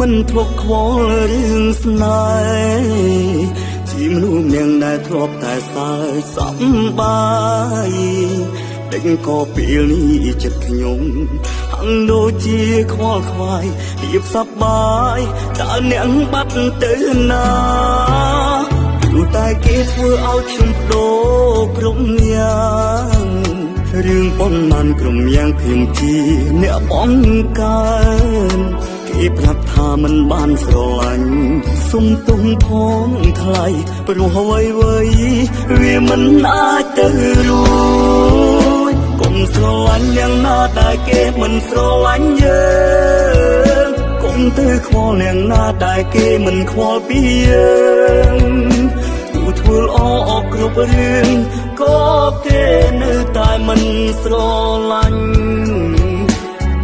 មិនធ្លាប់ខ្វល់រឿងស្នេហ៍ជាមនុស្សម្នាក់ដែលធ្លាប់តែសើចសប្បាយដេញក៏ពេលនេះចិត្តខ្ញុំហាំងដូចជាខ្វល់ខ្វាយភាពសប្បាយតើអ្នកបាត់ទៅណាព្រោះតែគេធ្វើឲ្យខ្ញុំបដូរគ្រប់យ៉ាងរឿងប៉ុន្មានក្រុមយ៉ាងខ្ញុំជាអ្នកបងកើនគេប្រាប់ថាមិនបានស្រឡាញ់សុំទុំផងថ្លៃព្រោះអ្វីវាមិនអាចទៅរួចកុំស្រឡាញ់យ៉ាងណាដែលគេមិនស្រឡាញ់យើងកុំទៅខ្វល់យ៉ាងណាដែលគេមិនខ្វល់ពីយើងធ្វើល្អអស់គ្រប់រឿងក៏គេនៅតែមិនស្រឡាញ់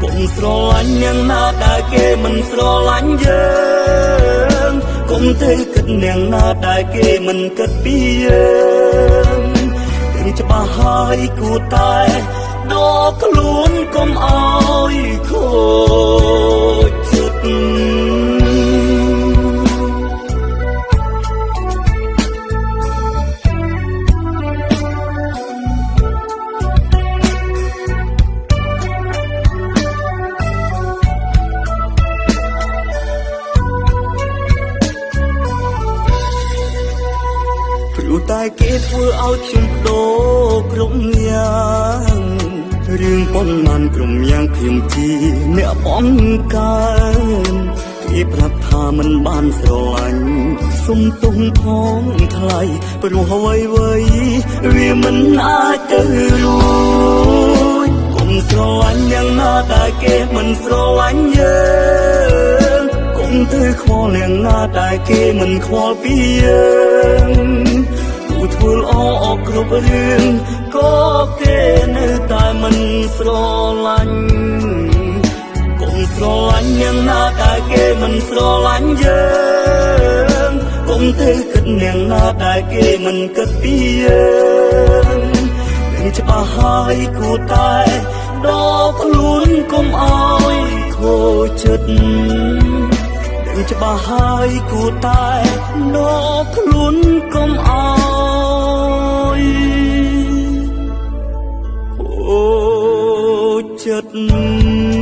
កុំស្រឡាញ់យ៉ាងណាដែលគេមិនស្រឡាញ់យើងកុំទៅគិតយ៉ាងណាដែលគេមិនគិតពីយើងដឹងច្បាស់ហើយគួរតែដកខ្លួនកុំឲ្យខូចចិត្តតែគេធ្វើឲ្យខ្ញុំបដូរគ្រប់យ៉ាងរឿងប៉ុន្មានក្រុមយ៉ាងខ្ញុំជាអ្នកបងកើនគេប្រាប់ថាមិនបានស្រឡាញ់សុំទុំផងថ្លៃព្រោះអ្វីវាមិនអាចទៅរួចកុំស្រឡាញ់យ៉ាងណាដែលគេមិនស្រឡាញ់យើងកុំទៅខ្វល់យ៉ាងណាដែលគេមិនខ្វល់ពីយើងធ្វើល្អអស់គ្រប់រឿងក៏គេនៅតែមិនស្រឡាញ់កុំស្រឡាញ់យ៉ាងណាដែលគេមិនស្រឡាញ់យើងកុំទៅគិតយ៉ាងណាដែលគេមិនគិតពីយើងដឹងច្បាស់ហើយគួរតែដកខ្លួនកុំឲ្យខូចចិត្តដឹងច្បាស់ហើយគួរតែដកខ្លួនកុំឲ្យអូចិត្ត